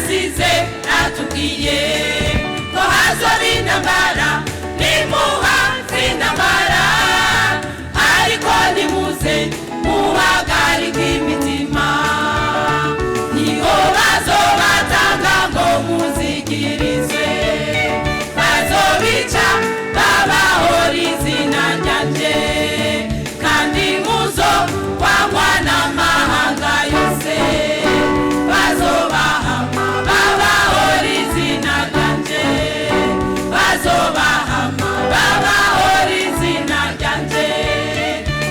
yasize atubwiye ko hazoba intambara, nimuhaze intambara, ariko nimuze muhagarike imitima, niho bazobatanga ngo muzigirizwe, bazobica babahora izina ryanje, kandi muzo kwangwa n'amahanga yose, bazobahama babahora izina ryanje, bazobahama babahora izina ryanje,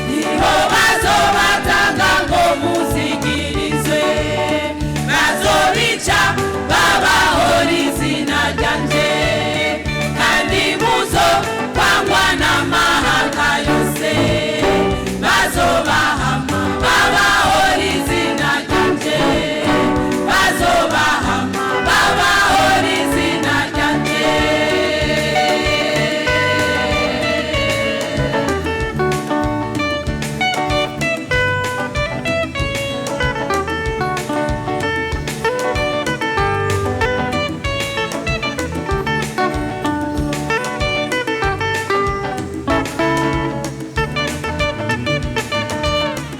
niho bazobatanga ngo muzigirizwe, bazobica babahora izina ryanje, kandi muzo kwangwa n'amahanga yose, bazobahama babahora izina ryanje, bazobahama babahora izina ryanje.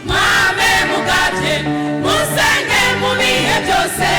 Mwame mugate musenge mu bihe byose,